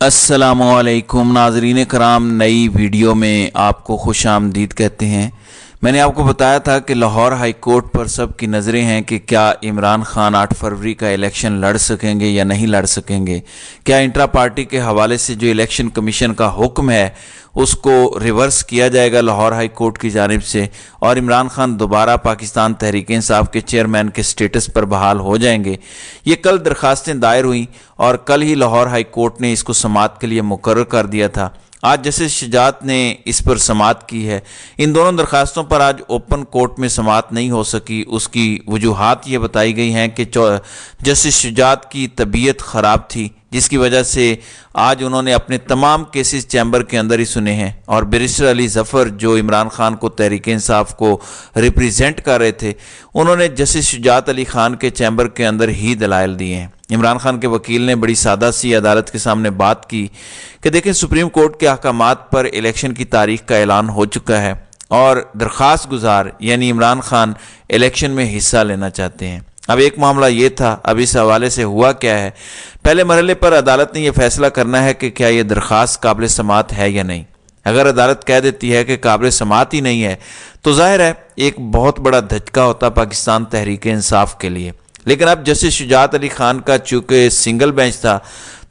अस्सलामुअलैकुम नाज़रीन कराम, नई वीडियो में आपको खुश आमदीद कहते हैं। मैंने आपको बताया था कि लाहौर हाई कोर्ट पर सब की नज़रें हैं कि क्या इमरान खान 8 फरवरी का इलेक्शन लड़ सकेंगे या नहीं लड़ सकेंगे। क्या इंट्रा पार्टी के हवाले से जो इलेक्शन कमीशन का हुक्म है उसको रिवर्स किया जाएगा लाहौर हाई कोर्ट की जानिब से, और इमरान खान दोबारा पाकिस्तान तहरीक इंसाफ के चेयरमैन के स्टेटस पर बहाल हो जाएंगे। ये कल दरखास्तें दायर हुई और कल ही लाहौर हाई कोर्ट ने इसको समाअत के लिए मुकर्रर कर दिया था। आज जस्टिस शुजात ने इस पर समाअत की है। इन दोनों दरखास्तों पर आज ओपन कोर्ट में समाअत नहीं हो सकी। उसकी वजूहात ये बताई गई हैं कि जस्टिस शुजात की तबीयत ख़राब थी, जिसकी वजह से आज उन्होंने अपने तमाम केसेस चैम्बर के अंदर ही सुने हैं, और बैरिस्टर अली ज़फ़र जो इमरान खान को तहरीक इंसाफ को रिप्रेजेंट कर रहे थे, उन्होंने जस्टिस शुजात अली खान के चैम्बर के अंदर ही दलाइल दिए हैं। इमरान खान के वकील ने बड़ी सादा सी अदालत के सामने बात की कि देखें, सुप्रीम कोर्ट के अहकामात पर इलेक्शन की तारीख का ऐलान हो चुका है और दरख्वास्त गुजार यानी इमरान खान इलेक्शन में हिस्सा लेना चाहते हैं। अब एक मामला ये था, अब इस हवाले से हुआ क्या है। पहले मरहले पर अदालत ने यह फैसला करना है कि क्या ये दरख्वास्त काबिल समाअत है या नहीं। अगर अदालत कह देती है कि काबिल समाअत ही नहीं है तो जाहिर है एक बहुत बड़ा धचका होता पाकिस्तान तहरीक इंसाफ के लिए। लेकिन अब जस्टिस शुजात अली खान का चूँकि सिंगल बेंच था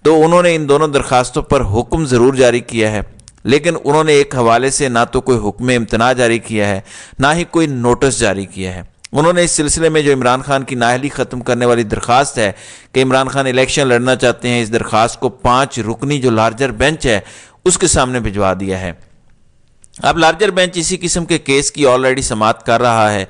तो उन्होंने इन दोनों दरखास्तों पर हुक्म ज़रूर जारी किया है, लेकिन उन्होंने एक हवाले से ना तो कोई हुक्म इम्तना जारी किया है ना ही कोई नोटिस जारी किया है। उन्होंने इस सिलसिले में जो इमरान खान की नाअहली ख़त्म करने वाली दरख्वास्त है कि इमरान खान इलेक्शन लड़ना चाहते हैं, इस दरख्वास्त को 5 रुकनी जो लार्जर बेंच है उसके सामने भिजवा दिया है। अब लार्जर बेंच इसी किस्म के केस की ऑलरेडी समाअत कर रहा है,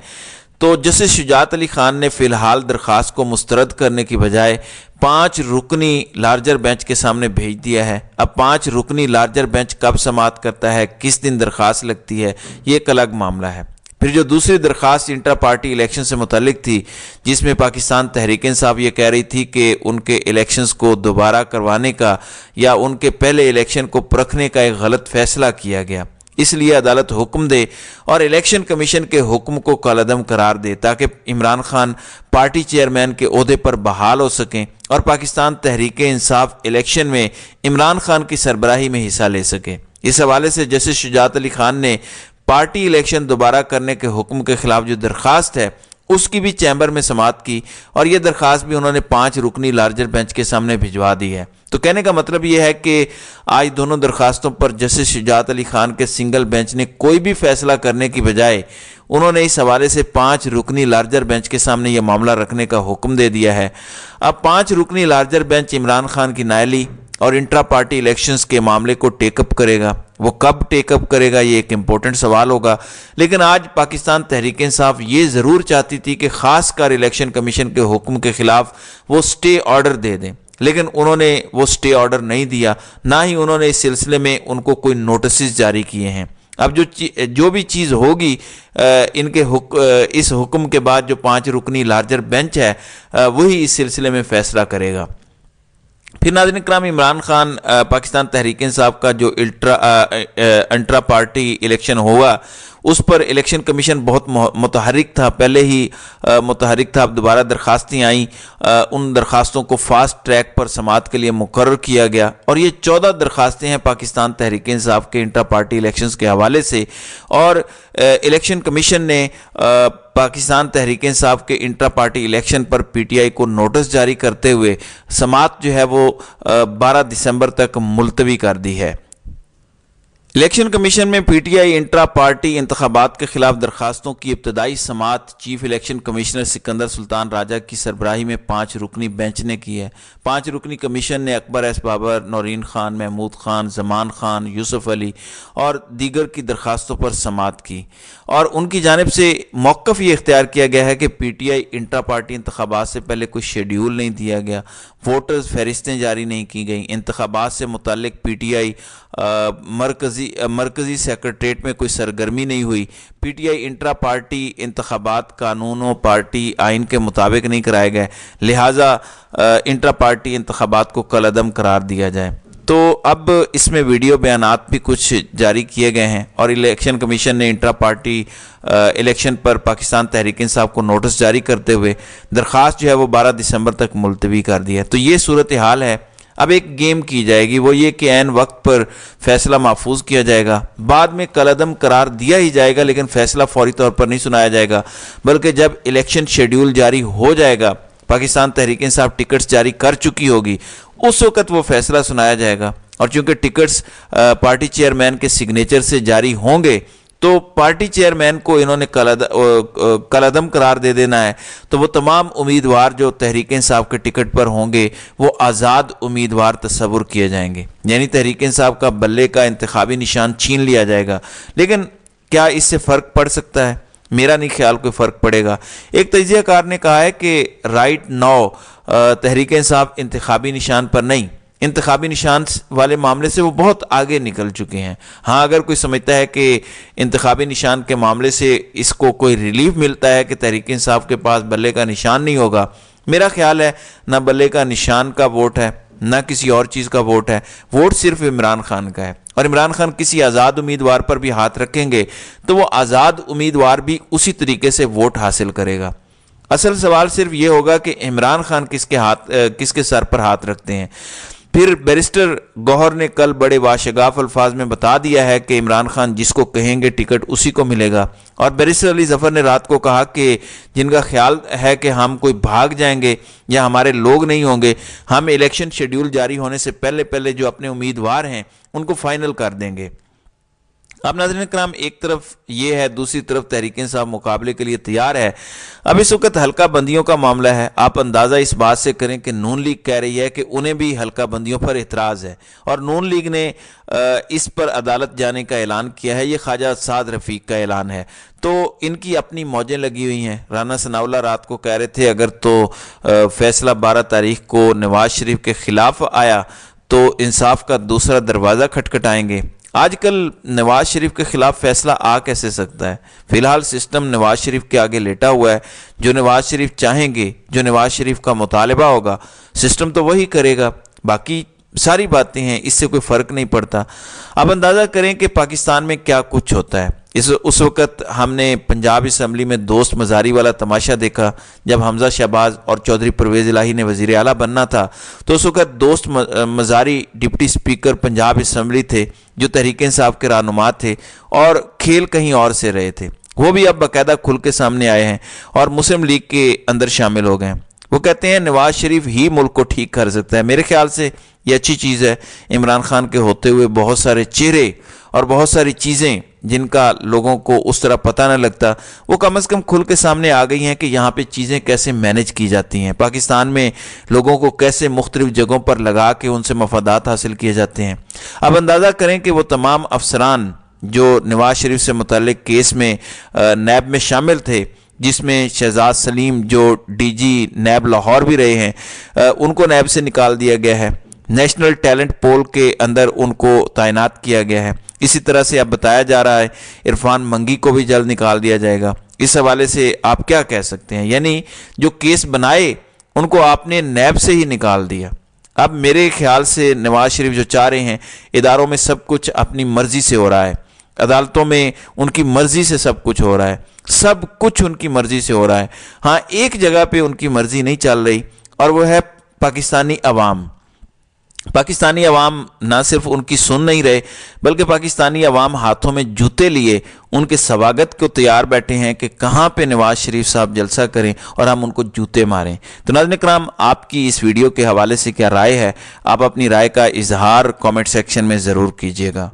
तो जस्टिस शुजात अली खान ने फ़िलहाल दरख्वास्त को मुस्तरद करने की बजाय 5 रुकनी लार्जर बेंच के सामने भेज दिया है। अब 5 रुकनी लार्जर बेंच कब समाअत करता है, किस दिन दरख्वास्त लगती है, ये एक अलग मामला है। फिर जो दूसरी दरख्वास्त इंट्रा पार्टी इलेक्शन से मुतल्लिक थी, जिसमें पाकिस्तान तहरीक इंसाफ ये कह रही थी कि उनके इलेक्शंस को दोबारा करवाने का या उनके पहले इलेक्शन को परखने का एक गलत फैसला किया गया, इसलिए अदालत हुक्म दे और इलेक्शन कमीशन के हुक्म को कलअदम करार दे ताकि इमरान खान पार्टी चेयरमैन के ओहदे पर बहाल हो सकें और पाकिस्तान तहरीक इंसाफ इलेक्शन में इमरान खान की सरबराही में हिस्सा ले सके। इस हवाले से जस्टिस शुजात अली खान ने पार्टी इलेक्शन दोबारा करने के हुक्म के खिलाफ जो दरख्वास्त है उसकी भी चैम्बर में समाअत की, और यह दरख्वास्त भी उन्होंने 5 रुकनी लार्जर बेंच के सामने भिजवा दी है। तो कहने का मतलब यह है कि आज दोनों दरख्वास्तों पर जस्टिस शुजात अली खान के सिंगल बेंच ने कोई भी फैसला करने की बजाय उन्होंने इस हवाले से 5 रुकनी लार्जर बेंच के सामने यह मामला रखने का हुक्म दे दिया है। अब 5 रुकनी लार्जर बेंच इमरान खान की नाअहली और इंट्रा पार्टी इलेक्शंस के मामले को टेकअप करेगा। वो कब टेकअप करेगा ये एक इम्पोर्टेंट सवाल होगा, लेकिन आज पाकिस्तान तहरीक इंसाफ ये ज़रूर चाहती थी कि ख़ास कर इलेक्शन कमीशन के हुक्म के ख़िलाफ़ वो स्टे ऑर्डर दे दें, लेकिन उन्होंने वो स्टे ऑर्डर नहीं दिया, ना ही उन्होंने इस सिलसिले में उनको कोई नोटिस जारी किए हैं। अब जो भी चीज़ होगी इनके इस हुक्म के बाद जो 5 रुकनी लार्जर बेंच है वही इस सिलसिले में फ़ैसला करेगा। फिर नाज़रीन इकराम, इमरान खान पाकिस्तान तहरीक इंसाफ का जो इंट्रा पार्टी इलेक्शन होगा उस पर इलेक्शन कमीशन बहुत मुतहरिक था, पहले ही मुतहरिक था। अब दोबारा दरख्वास्तें आई, उन दरख्वास्तों को फास्ट ट्रैक पर समाअत के लिए मुकर्रर किया गया, और ये 14 दरख्वास्तें हैं पाकिस्तान तहरीक इंसाफ के इंट्रा पार्टी इलेक्शंस के हवाले से। और इलेक्शन कमीशन ने पाकिस्तान तहरीक इंसाफ के इंट्रा पार्टी इलेक्शन पर PTI को नोटिस जारी करते हुए समाअत जो है वो 12 दिसंबर तक मुलतवी कर दी है। इलेक्शन कमीशन में PTI इंट्रा पार्टी इंतखाबात के खिलाफ दरखास्तों की इब्तदाई समाअत chief election commissioner Sikandar Sultan Raja की सरबराही में 5 रुकनी बेंच ने की है। 5 रुकनी कमीशन ने अकबर एस बाबर, नौरीन खान, महमूद खान, जमान खान, यूसुफ अली और दीगर की दरखास्तों पर समाअत की, और उनकी जानिब से मौक़िफ़ ये इख्तियार किया गया है कि PTI इंट्रा पार्टी इंतखाबात से पहले कोई शेड्यूल नहीं दिया गया, वोटर्स फहरिस्तें जारी नहीं की गई, इंतखाबात से मुताल्लिक PTI मरकज़ी सेक्रेटरीट में कोई सरगर्मी नहीं हुई, PTI इंट्रा पार्टी इंतखाबात कानून पार्टी आइन के मुताबिक नहीं कराए गए, लिहाजा इंट्रा पार्टी इंतखाबात को कलअदम करार दिया जाए। तो अब इसमें वीडियो बयानात भी कुछ जारी किए गए हैं, और इलेक्शन कमीशन ने इंट्रा पार्टी इलेक्शन पर पाकिस्तान तहरीक इंसाफ को नोटिस जारी करते हुए दरख्वास्त जो है वो 12 दिसंबर तक मुलतवी कर दी है। तो ये सूरत हाल है। اب ایک گیم کی جائے گی، وہ یہ کہ عین وقت پر فیصلہ محفوظ کیا جائے گا، بعد میں کالعدم قرار دیا ہی جائے گا، لیکن فیصلہ فوری طور پر نہیں سنایا جائے گا، بلکہ جب الیکشن شیڈیول جاری ہو جائے گا، پاکستان تحریک انصاف ٹکٹس جاری کر چکی ہوگی، اس وقت وہ فیصلہ سنایا جائے گا۔ اور چونکہ ٹکٹس پارٹی چیئرمین کے سگنیچر سے جاری ہوں گے تو پارٹی چیئرمین کو انہوں نے کالعدم قرار دے دینا ہے، تو وہ تمام امیدوار جو تحریک انصاف کے ٹکٹ پر ہوں گے وہ آزاد امیدوار تصور کیے جائیں گے، یعنی تحریک انصاف کا بلے کا انتخابی نشان چھین لیا جائے گا۔ لیکن کیا اس سے فرق پڑ سکتا ہے؟ میرا نہیں خیال کوئی فرق پڑے گا۔ ایک تجزیہ کار نے کہا ہے کہ رائٹ ناؤ تحریک انصاف انتخابی نشان پر نہیں، انتخابی نشان والے معاملے سے وہ بہت آگے نکل چکے ہیں۔ ہاں اگر کوئی سمجھتا ہے کہ انتخابی نشان کے معاملے سے اس کو کوئی ریلیف ملتا ہے کہ تحریک انصاف کے پاس بلے کا نشان نہیں ہوگا، میرا خیال ہے نہ بلے کا نشان کا ووٹ ہے نہ کسی اور چیز کا ووٹ ہے، ووٹ صرف عمران خان کا ہے، اور عمران خان کسی آزاد امیدوار پر بھی ہاتھ رکھیں گے تو وہ آزاد امیدوار بھی اسی طریقے سے ووٹ حاصل کرے گا۔ اصل سوال صرف یہ ہوگا کہ عمران خان کس کے سر پر ہاتھ رکھتے ہیں۔ پھر بیرسٹر گوہر نے کل بڑے واشگاف الفاظ میں بتا دیا ہے کہ عمران خان جس کو کہیں گے ٹکٹ اسی کو ملے گا، اور بیرسٹر علی ظفر نے رات کو کہا کہ جن کا خیال ہے کہ ہم کوئی بھاگ جائیں گے یا ہمارے لوگ نہیں ہوں گے، ہم الیکشن شیڈیول جاری ہونے سے پہلے جو اپنے امیدوار ہیں ان کو فائنل کر دیں گے۔ اب ناظرین کرام، ایک طرف یہ ہے، دوسری طرف تحریک انصاف مقابلے کے لیے تیار ہے۔ اب اس وقت حلقہ بندیوں کا معاملہ ہے، آپ اندازہ اس بات سے کریں کہ نون لیگ کہہ رہی ہے کہ انہیں بھی حلقہ بندیوں پر اعتراض ہے، اور نون لیگ نے اس پر عدالت جانے کا اعلان کیا ہے۔ یہ خواجہ سعد رفیق کا اعلان ہے، تو ان کی اپنی موجیں لگی ہوئی ہیں۔ رانا ثناء اللہ رات کو کہہ رہے تھے اگر تو فیصلہ 12 تاریخ کو نواز شریف کے خلاف آیا تو انصاف کا دوسرا دروازہ کھٹکھٹائیں گے۔ آج کل نواز شریف کے خلاف فیصلہ آ کیسے سکتا ہے؟ فی الحال سسٹم نواز شریف کے آگے لیٹا ہوا ہے، جو نواز شریف چاہیں گے، جو نواز شریف کا مطالبہ ہوگا، سسٹم تو وہی کرے گا۔ باقی ساری باتیں ہیں، اس سے کوئی فرق نہیں پڑتا۔ اب اندازہ کریں کہ پاکستان میں کیا کچھ ہوتا ہے۔ اس وقت ہم نے پنجاب اسمبلی میں دوست مزاری والا تماشا دیکھا، جب حمزہ شہباز اور چودھری پرویز الہی نے وزیر اعلیٰ بننا تھا تو اس وقت دوست مزاری ڈپٹی سپیکر پنجاب اسمبلی تھے، جو تحریک انصاف کے رہنما تھے، اور کھیل کہیں اور سے رہے تھے۔ وہ بھی اب باقاعدہ کھل کے سامنے آئے ہیں اور مسلم لیگ کے اندر شامل ہو گئے ہیں۔ وہ کہتے ہیں نواز شریف ہی ملک کو ٹھیک کر سکتا ہے۔ میرے خیال سے یہ اچھی چیز ہے۔ عمران خان کے ہوتے ہوئے بہت سارے چہرے اور بہت ساری چیزیں جن کا لوگوں کو اس طرح پتہ نہ لگتا، وہ کم از کم کھل کے سامنے آ گئی ہیں کہ یہاں پہ چیزیں کیسے مینج کی جاتی ہیں، پاکستان میں لوگوں کو کیسے مختلف جگہوں پر لگا کے ان سے مفادات حاصل کیے جاتے ہیں۔ اب اندازہ کریں کہ وہ تمام افسران جو نواز شریف سے متعلق کیس میں نیب میں شامل تھے، جس میں شہزاد سلیم جو ڈی جی نیب لاہور بھی رہے ہیں، ان کو نیب سے نکال دیا گیا ہے، نیشنل ٹیلنٹ پول کے اندر ان کو تعینات کیا گیا ہے۔ اسی طرح سے اب بتایا جا رہا ہے عرفان منگی کو بھی جلد نکال دیا جائے گا۔ اس حوالے سے آپ کیا کہہ سکتے ہیں؟ یعنی جو کیس بنائے ان کو آپ نے نیب سے ہی نکال دیا۔ اب میرے خیال سے نواز شریف جو چاہ رہے ہیں، اداروں میں سب کچھ اپنی مرضی سے ہو رہا ہے، عدالتوں میں ان کی مرضی سے سب کچھ ہو رہا ہے، سب کچھ ان کی مرضی سے ہو رہا ہے۔ ہاں ایک جگہ پہ ان کی مرضی نہیں چل رہی، اور وہ ہے پاکستانی عوام۔ پاکستانی عوام نہ صرف ان کی سن نہیں رہے، بلکہ پاکستانی عوام ہاتھوں میں جوتے لیے ان کے سواگت کو تیار بیٹھے ہیں کہ کہاں پہ نواز شریف صاحب جلسہ کریں اور ہم ان کو جوتے ماریں۔ تو ناظرین کرام، آپ کی اس ویڈیو کے حوالے سے کیا رائے ہے؟ آپ اپنی رائے کا اظہار کامنٹ سیکشن میں ضرور کیجیے گا۔